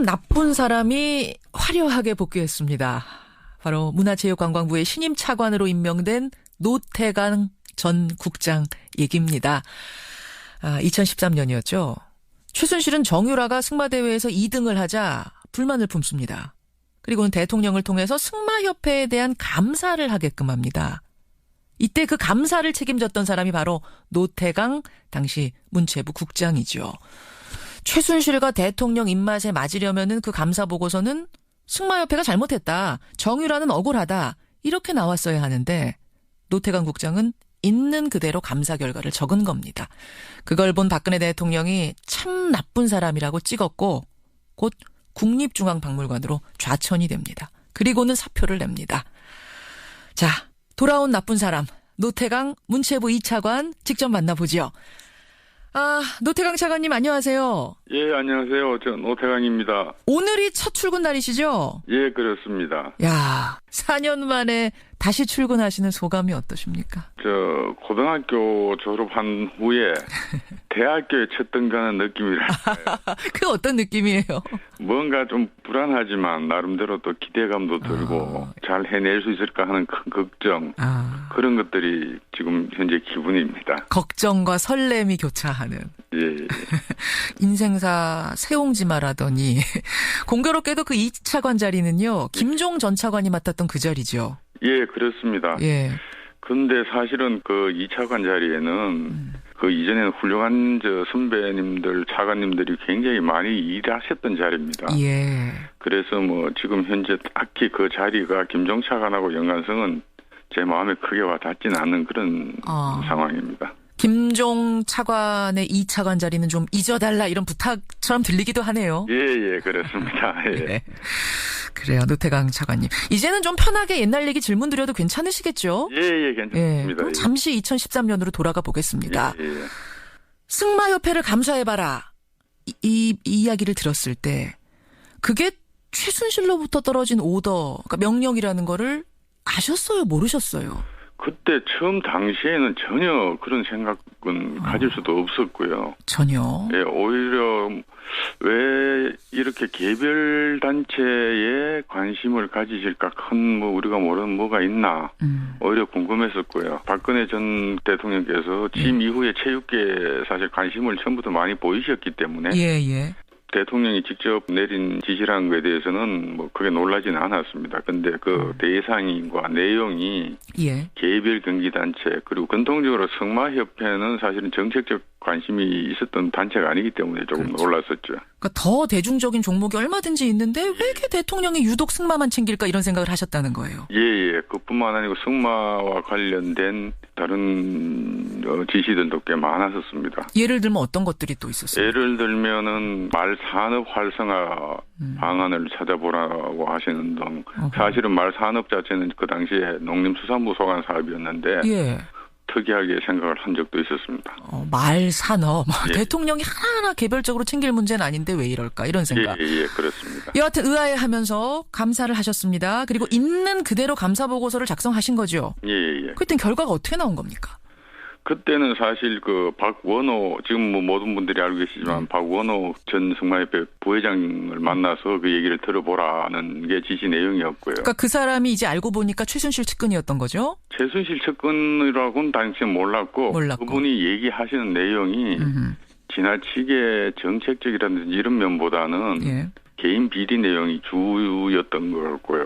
참 나쁜 사람이 화려하게 복귀했습니다. 바로 문화체육관광부의 신임 차관으로 임명된 노태강 전 국장 얘기입니다. 2013년이었죠. 최순실은 정유라가 승마대회에서 2등을 하자 불만을 품습니다. 그리고는 대통령을 통해서 승마협회에 대한 감사를 하게끔 합니다. 이때 그 감사를 책임졌던 사람이 바로 노태강 당시 문체부 국장이죠. 최순실과 대통령 입맛에 맞으려면은 그 감사 보고서는 승마협회가 잘못했다. 정유라는 억울하다. 이렇게 나왔어야 하는데 노태강 국장은 있는 그대로 감사 결과를 적은 겁니다. 그걸 본 박근혜 대통령이 참 나쁜 사람이라고 찍었고 곧 국립중앙박물관으로 좌천이 됩니다. 그리고는 사표를 냅니다. 자, 돌아온 나쁜 사람 노태강 문체부 2차관 직접 만나보죠. 노태강 차관님 안녕하세요. 예, 안녕하세요. 저 노태강입니다. 오늘이 첫 출근 날이시죠? 예, 그렇습니다. 야, 4년 만에 다시 출근하시는 소감이 어떠십니까? 저 고등학교 졸업한 후에 대학교에 첫 등반하는 느낌이랄까요. 그 어떤 느낌이에요? 뭔가 좀 불안하지만 나름대로 또 기대감도 들고 잘 해낼 수 있을까 하는 큰 걱정 그런 것들이 지금 현재 기분입니다. 걱정과 설렘이 교차하는. 예. 인생사 세옹지마라더니 공교롭게도 그 2차관 자리는요. 김종 전 차관이 맡았던 그 자리죠. 예, 그렇습니다. 예. 근데 사실은 그 2차관 자리에는 그 이전에는 훌륭한 선배님들, 차관님들이 굉장히 많이 일하셨던 자리입니다. 예. 그래서 뭐 지금 현재 딱히 그 자리가 김종 차관하고 연관성은 제 마음에 크게 와닿지는 않는 그런 상황입니다. 김종 차관의 2차관 자리는 좀 잊어달라 이런 부탁처럼 들리기도 하네요. 예, 그렇습니다. 예. 네. 그래요, 노태강 차관님. 이제는 좀 편하게 옛날 얘기 질문 드려도 괜찮으시겠죠? 예, 괜찮습니다. 그럼 잠시 2013년으로 돌아가 보겠습니다. 예. 승마협회를 감사해봐라. 이 이야기를 들었을 때 그게 최순실로부터 떨어진 오더, 그러니까 명령이라는 거를 아셨어요? 모르셨어요? 그때 처음 당시에는 전혀 그런 생각은 가질 수도 없었고요. 전혀. 예, 오히려 왜 이렇게 개별 단체에 관심을 가지실까 큰 우리가 모르는 뭐가 있나 오히려 궁금했었고요. 박근혜 전 대통령께서 취임 이후에 체육계에 사실 관심을 처음부터 많이 보이셨기 때문에 예. 대통령이 직접 내린 지시라는 것에 대해서는 뭐 크게 놀라지는 않았습니다. 근데 그 대상과 내용이 개별 경기단체 그리고 근통적으로 승마협회는 사실은 정책적 관심이 있었던 단체가 아니기 때문에 조금 놀랐었죠. 그러니까 더 대중적인 종목이 얼마든지 있는데 왜 이렇게 대통령이 유독 승마만 챙길까 이런 생각을 하셨다는 거예요. 예. 그뿐만 아니고 승마와 관련된 다른 지시들도 꽤 많았었습니다. 예를 들면 어떤 것들이 또 있었어요? 예를 들면은 말산업 활성화 방안을 찾아보라고 하시는 등 사실은 말산업 자체는 그 당시에 농림수산부 소관 사업이었는데 특이하게 생각을 한 적도 있었습니다. 말산업. 대통령이 하나하나 개별적으로 챙길 문제는 아닌데 왜 이럴까 이런 생각. 예, 그렇습니다. 여하튼 의아해하면서 감사를 하셨습니다. 그리고 있는 그대로 감사 보고서를 작성하신 거죠. 예. 그땐 결과가 어떻게 나온 겁니까? 그때는 사실 그 박원호 지금 뭐 모든 분들이 알고 계시지만 박원호 전 승마협회 부회장을 만나서 그 얘기를 들어보라는 게 지시 내용이었고요. 그러니까 그 사람이 이제 알고 보니까 최순실 측근이었던 거죠? 최순실 측근이라고는 당시에 몰랐고 그분이 얘기하시는 내용이 지나치게 정책적이라든지 이런 면보다는 개인 비리 내용이 주였던 것 같고요.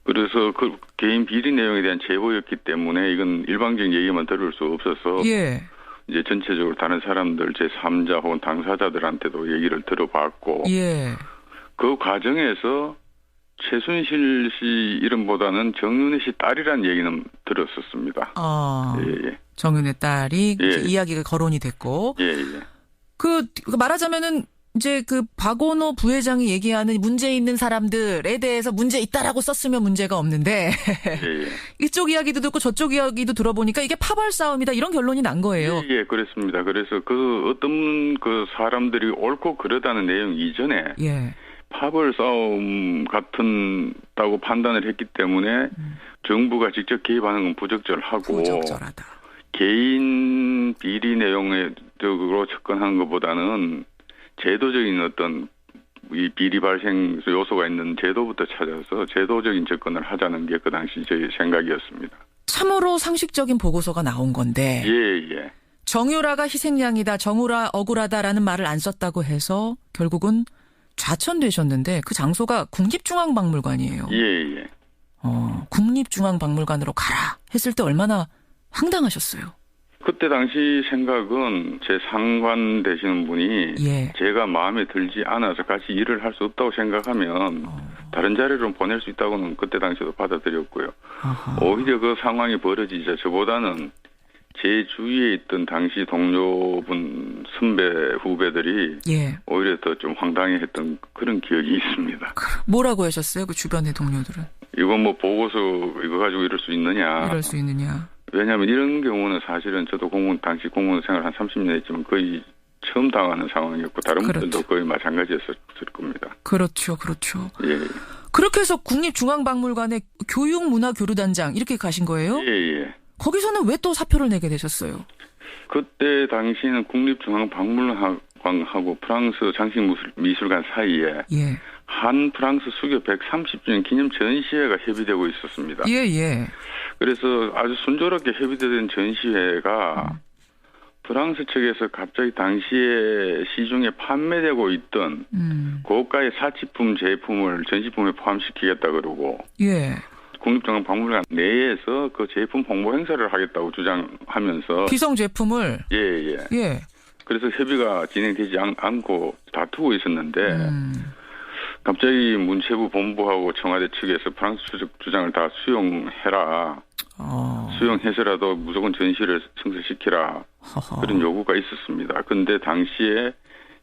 그래서 그 개인 비리 내용에 대한 제보였기 때문에 이건 일방적인 얘기만 들을 수 없어서 이제 전체적으로 다른 사람들 제3자 혹은 당사자들한테도 얘기를 들어봤고 그 과정에서 최순실 씨 이름보다는 정윤혜 씨 딸이라는 얘기는 들었었습니다. 정윤혜 딸이 이야기가 거론이 됐고 그 말하자면은 이제 그 박원호 부회장이 얘기하는 문제 있는 사람들에 대해서 문제 있다라고 썼으면 문제가 없는데 이쪽 이야기도 듣고 저쪽 이야기도 들어보니까 이게 파벌 싸움이다 이런 결론이 난 거예요. 그렇습니다. 그래서 그 어떤 그 사람들이 옳고 그러다는 내용 이전에 파벌 싸움 같다고 판단을 했기 때문에 정부가 직접 개입하는 건 부적절하고 부적절하다. 개인 비리 내용으로 접근하는 것보다는 제도적인 어떤 이 비리 발생 요소가 있는 제도부터 찾아서 제도적인 접근을 하자는 게 그 당시 저희 생각이었습니다. 참으로 상식적인 보고서가 나온 건데. 예. 정유라가 희생양이다, 정유라 억울하다라는 말을 안 썼다고 해서 결국은 좌천되셨는데 그 장소가 국립중앙박물관이에요. 예. 국립중앙박물관으로 가라 했을 때 얼마나 황당하셨어요? 그때 당시 생각은 제 상관 되시는 분이 제가 마음에 들지 않아서 같이 일을 할 수 없다고 생각하면 다른 자리로 보낼 수 있다고는 그때 당시에도 받아들였고요. 오히려 그 상황이 벌어지자 저보다는 제 주위에 있던 당시 동료분 선배 후배들이 오히려 더 좀 황당해했던 그런 기억이 있습니다. 뭐라고 하셨어요? 그 주변의 동료들은? 이거 뭐 보고서 이거 가지고 이럴 수 있느냐. 왜냐하면 이런 경우는 사실은 저도 당시 공무원 생활 한 30년 했지만 거의 처음 당하는 상황이었고 다른 분들도 거의 마찬가지였을 겁니다. 그렇죠. 예. 그렇게 해서 국립중앙박물관의 교육문화교류단장 이렇게 가신 거예요? 예. 거기서는 왜 또 사표를 내게 되셨어요? 그때 당시에는 국립중앙박물관하고 프랑스 장식미술관 사이에 한 프랑스 수교 130주년 기념 전시회가 협의되고 있었습니다. 예. 그래서 아주 순조롭게 협의된 전시회가 프랑스 측에서 갑자기 당시에 시중에 판매되고 있던 고가의 사치품 제품을 전시품에 포함시키겠다 그러고 국립중앙박물관 내에서 그 제품 홍보 행사를 하겠다고 주장하면서 기성 제품을 예. 그래서 협의가 진행되지 않고 다투고 있었는데 갑자기 문체부 본부하고 청와대 측에서 프랑스 주장을 다 수용해라. 수용해서라도 무조건 전시를 성사시키라. 그런 요구가 있었습니다. 그런데 당시에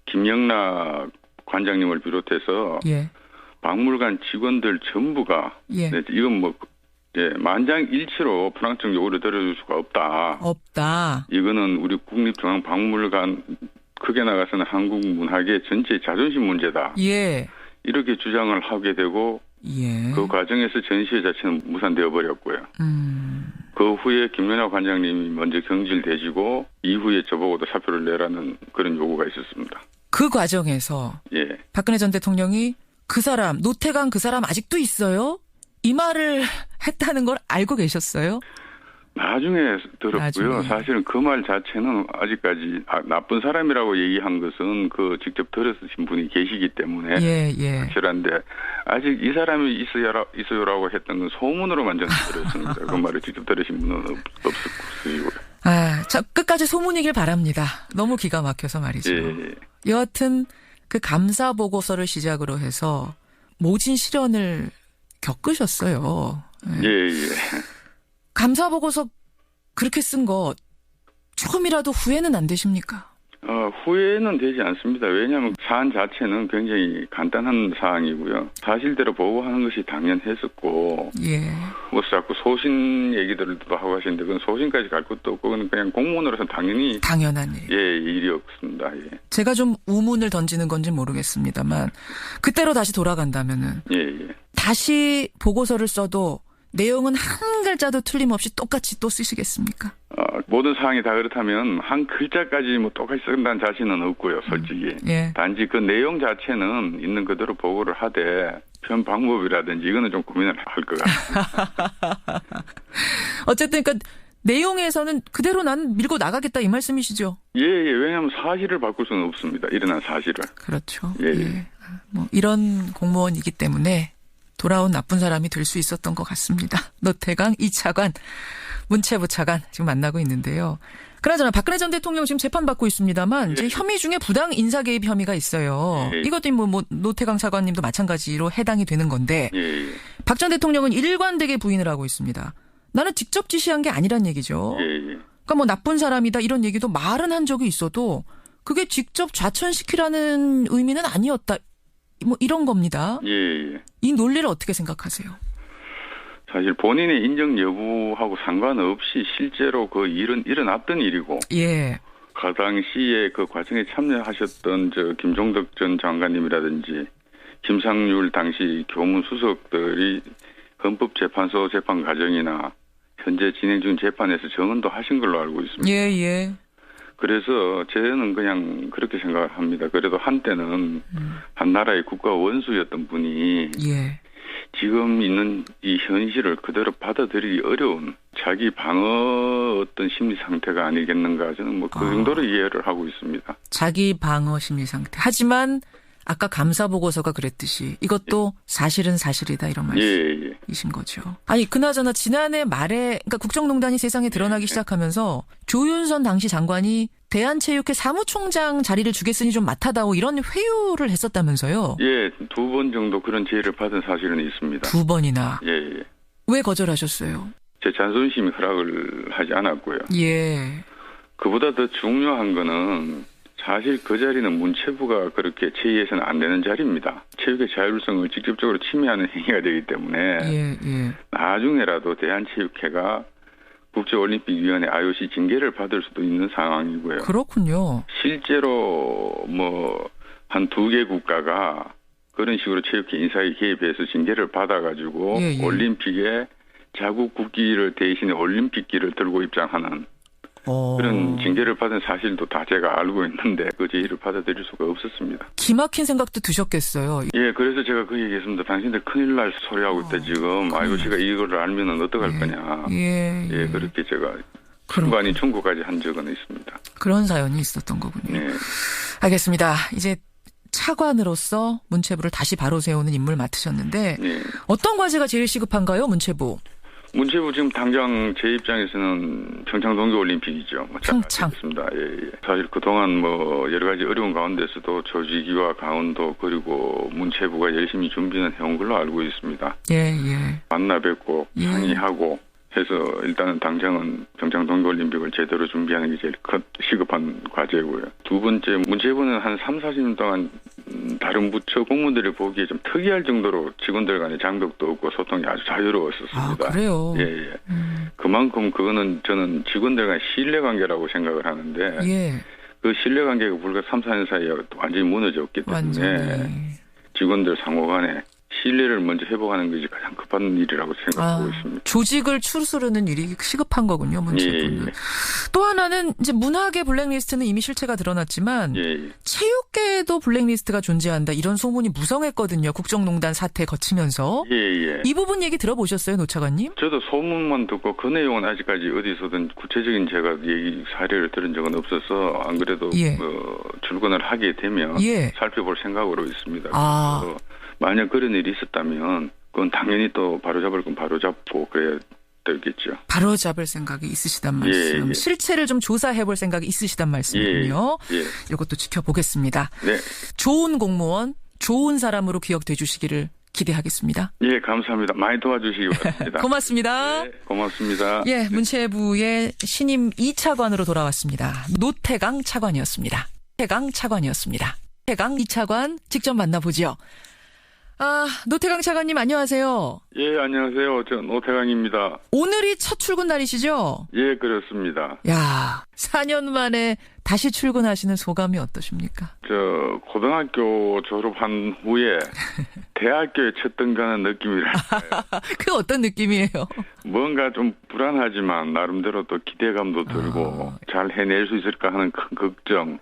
김영락 관장님을 비롯해서 박물관 직원들 전부가 이건 만장일치로 프랑스 측 요구를 들어줄 수가 없다. 이거는 우리 국립중앙박물관 크게 나가서는 한국 문학의 전체 자존심 문제다. 이렇게 주장을 하게 되고 그 과정에서 전시회 자체는 무산되어 버렸고요. 그 후에 김연아 관장님이 먼저 경질되시고 이후에 저보고도 사표를 내라는 그런 요구가 있었습니다. 그 과정에서 박근혜 전 대통령이 그 사람 노태강 그 사람 아직도 있어요? 이 말을 했다는 걸 알고 계셨어요? 나중에 들었고요. 사실은 그 말 자체는 아직까지 나쁜 사람이라고 얘기한 것은 그 직접 들으신 분이 계시기 때문에 확실한데 아직 이 사람이 있어요라고 했던 건 소문으로만 저는 들었습니다. 그 말을 직접 들으신 분은 없었고요. 자, 끝까지 소문이길 바랍니다. 너무 기가 막혀서 말이죠. 여하튼 그 감사 보고서를 시작으로 해서 모진 시련을 겪으셨어요. 감사 보고서 그렇게 쓴 거 조금이라도 후회는 안 되십니까? 후회는 되지 않습니다. 왜냐하면 사안 자체는 굉장히 간단한 사항이고요. 사실대로 보고하는 것이 당연했었고 뭐 자꾸 소신 얘기들도 하고 하시는데 그건 소신까지 갈 것도 없고 그냥 공무원으로서 당연한 일이었습니다. 제가 좀 우문을 던지는 건지 모르겠습니다만 그때로 다시 돌아간다면은 다시 보고서를 써도 내용은 한 글자도 틀림없이 똑같이 또 쓰시겠습니까? 모든 사항이 다 그렇다면 한 글자까지 뭐 똑같이 쓴다는 자신은 없고요, 솔직히. 단지 그 내용 자체는 있는 그대로 보고를 하되 표현 방법이라든지 이거는 좀 고민을 할 것 같습니다. 어쨌든 그러니까 내용에서는 그대로 난 밀고 나가겠다 이 말씀이시죠? 왜냐하면 사실을 바꿀 수는 없습니다. 일어난 사실을. 그렇죠. 뭐 이런 공무원이기 때문에 돌아온 나쁜 사람이 될 수 있었던 것 같습니다. 노태강 2차관, 문체부 차관 지금 만나고 있는데요. 그나저나 박근혜 전 대통령 지금 재판받고 있습니다만 이제 혐의 중에 부당 인사 개입 혐의가 있어요. 이것도 뭐 노태강 차관님도 마찬가지로 해당이 되는 건데 박 전 대통령은 일관되게 부인을 하고 있습니다. 나는 직접 지시한 게 아니란 얘기죠. 그러니까 뭐 나쁜 사람이다 이런 얘기도 말은 한 적이 있어도 그게 직접 좌천시키라는 의미는 아니었다. 뭐 이런 겁니다. 이 논리를 어떻게 생각하세요? 사실 본인의 인정 여부하고 상관없이 실제로 그 일은 일어났던 일이고 그 당시에 그 과정에 참여하셨던 김종덕 전 장관님이라든지 김상률 당시 교문수석들이 헌법재판소 재판 과정이나 현재 진행 중 재판에서 증언도 하신 걸로 알고 있습니다. 그래서 저는 그냥 그렇게 생각을 합니다. 그래도 한때는 한 나라의 국가 원수였던 분이 예. 지금 있는 이 현실을 그대로 받아들이기 어려운 자기 방어 어떤 심리 상태가 아니겠는가, 저는 뭐 그 정도로 이해를 하고 있습니다. 자기 방어 심리 상태. 하지만 아까 감사 보고서가 그랬듯이 이것도 사실은 사실이다, 이런 말씀이신 거죠. 아니 그나저나 지난해 말에, 그러니까 국정농단이 세상에 드러나기 시작하면서 조윤선 당시 장관이 대한체육회 사무총장 자리를 주겠으니 좀 맡아다오, 이런 회유를 했었다면서요. 예, 2번 정도 그런 제의를 받은 사실은 있습니다. 2번이나. 예. 왜 거절하셨어요? 제 자존심이 허락을 하지 않았고요. 예. 그보다 더 중요한 거는 사실 그 자리는 문체부가 그렇게 제의해서는 안 되는 자리입니다. 체육의 자율성을 직접적으로 침해하는 행위가 되기 때문에 나중에라도 대한체육회가 국제올림픽위원회 IOC 징계를 받을 수도 있는 상황이고요. 그렇군요. 실제로 뭐 한 2개 국가가 그런 식으로 체육회 인사에 개입해서 징계를 받아가지고 올림픽에 자국 국기를 대신에 올림픽기를 들고 입장하는 그런 징계를 받은 사실도 다 제가 알고 있는데 그 제의를 받아들일 수가 없었습니다. 기막힌 생각도 드셨겠어요. 예, 그래서 제가 그 얘기했습니다. 당신들 큰일 날 소리하고 있다 지금. IOC가 이거를 알면은 어떡할 거냐. 예, 그렇게 제가 순간이 충고까지 한 적은 있습니다. 그런 사연이 있었던 거군요. 네. 알겠습니다. 이제 차관으로서 문체부를 다시 바로 세우는 임무를 맡으셨는데 어떤 과제가 제일 시급한가요, 문체부? 문체부 지금 당장 제 입장에서는 평창 동계올림픽이죠. 평창. 예. 사실 그동안 뭐 여러 가지 어려운 가운데서도 조직위와 강원도 그리고 문체부가 열심히 준비는 해온 걸로 알고 있습니다. 예. 만나 뵙고 상의하고 해서 일단은 당장은 평창 동계올림픽을 제대로 준비하는 게 제일 시급한 과제고요. 두 번째, 문체부는 한 3, 40년 동안 다른 부처 공무원들이 보기에 좀 특이할 정도로 직원들 간의 장벽도 없고 소통이 아주 자유로웠었습니다. 아, 그래요? 예. 그만큼 그거는 저는 직원들 간의 신뢰관계라고 생각을 하는데 그 신뢰관계가 불과 3, 4년 사이에 완전히 무너졌기 때문에 직원들 상호 간에 신뢰를 먼저 회복하는 것이 가장 급한 일이라고 생각하고 있습니다. 조직을 추스르는 일이 시급한 거군요, 문체부는. 또 하나는 이제 문학의 블랙리스트는 이미 실체가 드러났지만 체육계에도 블랙리스트가 존재한다, 이런 소문이 무성했거든요. 국정농단 사태 거치면서. 이 부분 얘기 들어보셨어요, 노 차관님? 저도 소문만 듣고 그 내용은 아직까지 어디서든 구체적인 제가 얘기 사례를 들은 적은 없어서 안 그래도 출근을 하게 되면 살펴볼 생각으로 있습니다. 그래서 만약 그런 일이 있었다면 그건 당연히 또 바로잡을 건 바로잡고 그래야 되겠죠. 바로잡을 생각이 있으시단 말씀. 실체를 좀 조사해볼 생각이 있으시단 말씀이군요. 이것도 지켜보겠습니다. 좋은 공무원, 좋은 사람으로 기억돼 주시기를 기대하겠습니다. 예, 감사합니다. 많이 도와주시기 바랍니다. 고맙습니다. 고맙습니다. 문체부의 신임 2차관으로 돌아왔습니다. 노태강 차관이었습니다. 태강 2차관 직접 만나보죠. 노태강 차관님 안녕하세요. 예, 안녕하세요. 저 노태강입니다. 오늘이 첫 출근 날이시죠? 예, 그렇습니다. 4년 만에 다시 출근하시는 소감이 어떠십니까? 고등학교 졸업한 후에 대학교에 첫 등반하는 느낌이랄까요. 그 어떤 느낌이에요? 뭔가 좀 불안하지만 나름대로 또 기대감도 들고 잘 해낼 수 있을까 하는 큰 걱정,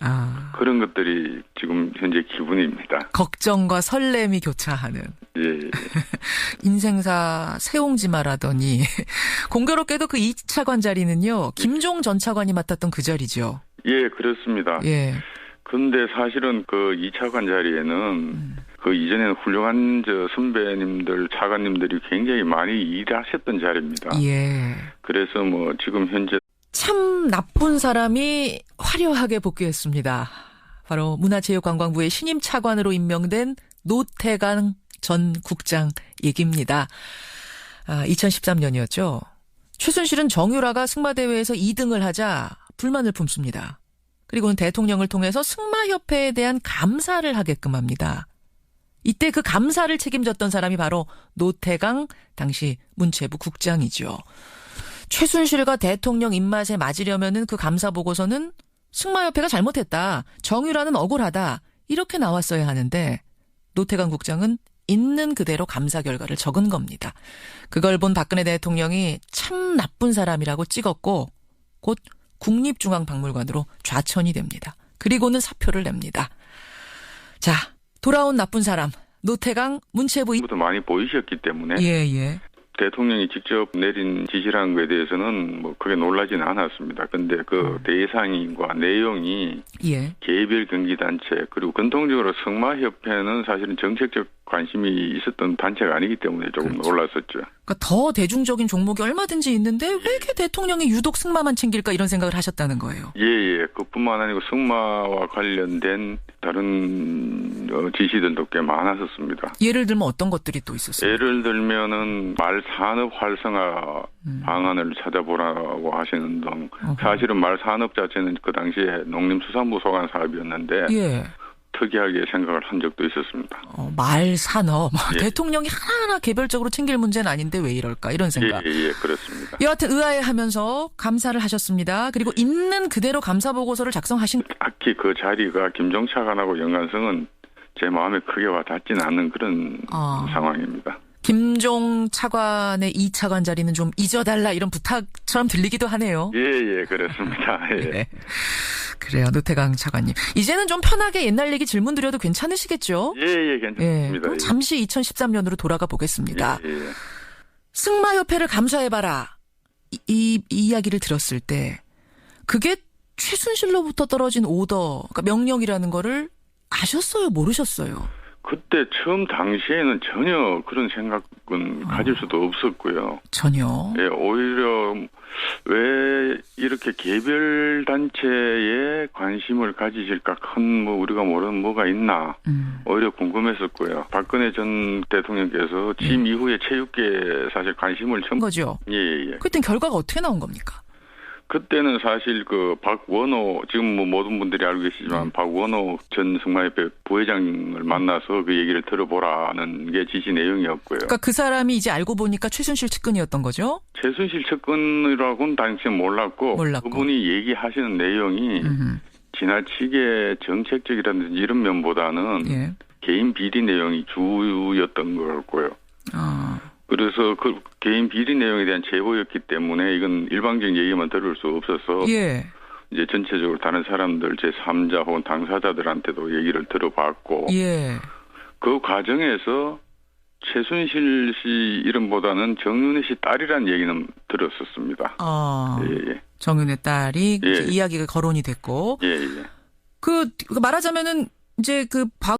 그런 것들이 지금 현재 기분입니다. 걱정과 설렘이 교차하는. 인생사 세옹지마라더니 공교롭게도 그 2차관 자리는요, 김종 전 차관이 맡았던 그 자리죠. 예, 그렇습니다. 근데 사실은 그 2차관 자리에는 그 이전에는 훌륭한 선배님들, 차관님들이 굉장히 많이 일하셨던 자리입니다. 그래서 뭐 지금 현재 참 나쁜 사람이 화려하게 복귀했습니다. 바로 문화체육관광부의 신임 차관으로 임명된 노태강 전 국장 얘기입니다. 2013년이었죠. 최순실은 정유라가 승마대회에서 2등을 하자 불만을 품습니다. 그리고는 대통령을 통해서 승마협회에 대한 감사를 하게끔 합니다. 이때 그 감사를 책임졌던 사람이 바로 노태강 당시 문체부 국장이죠. 최순실과 대통령 입맛에 맞으려면은 그 감사 보고서는 승마협회가 잘못했다, 정유라는 억울하다, 이렇게 나왔어야 하는데 노태강 국장은 있는 그대로 감사 결과를 적은 겁니다. 그걸 본 박근혜 대통령이 참 나쁜 사람이라고 찍었고 곧 국립중앙박물관으로 좌천이 됩니다. 그리고는 사표를 냅니다. 자, 돌아온 나쁜 사람 노태강 문체부 부터 많이 보이셨기 때문에 예. 대통령이 직접 내린 지시라는 거에 대해서는 뭐 크게 놀라지는 않았습니다. 근데 그 대상과 내용이 개별 경기단체 그리고 근통적으로 승마협회는 사실은 정책적 관심이 있었던 단체가 아니기 때문에 조금 놀랐었죠. 그러니까 더 대중적인 종목이 얼마든지 있는데 왜 이렇게 대통령이 유독 승마만 챙길까 이런 생각을 하셨다는 거예요. 예. 그뿐만 아니고 승마와 관련된 다른 지시들도 꽤 많았었습니다. 예를 들면 어떤 것들이 또 있었어요? 예를 들면은 말 산업 활성화 방안을 찾아보라고 하시는 등 사실은 말 산업 자체는 그 당시에 농림수산부 소관 사업이었는데 특이하게 생각을 한 적도 있었습니다. 말 산업 대통령이 하나하나 개별적으로 챙길 문제는 아닌데 왜 이럴까 이런 생각. 예, 그렇습니다. 여하튼 의아해하면서 감사를 하셨습니다. 그리고 있는 그대로 감사 보고서를 작성하신. 딱히 그 자리가 김종차관하고 연관성은 제 마음에 크게 와닿지는 않는 그런 상황입니다. 김종 차관의 이 차관 자리는 좀 잊어달라 이런 부탁처럼 들리기도 하네요. 예, 그렇습니다. 예. 네. 그래요, 노태강 차관님. 이제는 좀 편하게 옛날 얘기 질문 드려도 괜찮으시겠죠? 예, 괜찮습니다. 그럼 잠시 2013년으로 돌아가 보겠습니다. 예. 승마협회를 감사해봐라. 이 이야기를 들었을 때 그게 최순실로부터 떨어진 오더, 그러니까 명령이라는 거를 아셨어요? 모르셨어요? 그때 처음 당시에는 전혀 그런 생각은 가질 수도 없었고요. 전혀. 예, 오히려 왜 이렇게 개별 단체에 관심을 가지실까 큰 우리가 모르는 뭐가 있나 오히려 궁금했었고요. 박근혜 전 대통령께서 취임 이후에 체육계에 사실 관심을 처음 거죠. 예. 그때 결과가 어떻게 나온 겁니까? 그때는 사실 그 박원호 지금 뭐 모든 분들이 알고 계시지만 박원호 전 승마협회 부회장을 만나서 그 얘기를 들어보라는 게 지시 내용이었고요. 그러니까 그 사람이 이제 알고 보니까 최순실 측근이었던 거죠? 최순실 측근이라고는 당시에 몰랐고 그분이 얘기하시는 내용이 지나치게 정책적이라든지 이런 면보다는 개인 비리 내용이 주였던 것 같고요. 그래서 그 개인 비리 내용에 대한 제보였기 때문에 이건 일방적인 얘기만 들을 수 없어서 이제 전체적으로 다른 사람들 제3자 혹은 당사자들한테도 얘기를 들어봤고 그 과정에서 최순실 씨 이름보다는 정윤회 씨 딸이라는 얘기는 들었었습니다. 정윤회 딸이 이야기가 거론이 됐고 예. 그 말하자면은 이제 그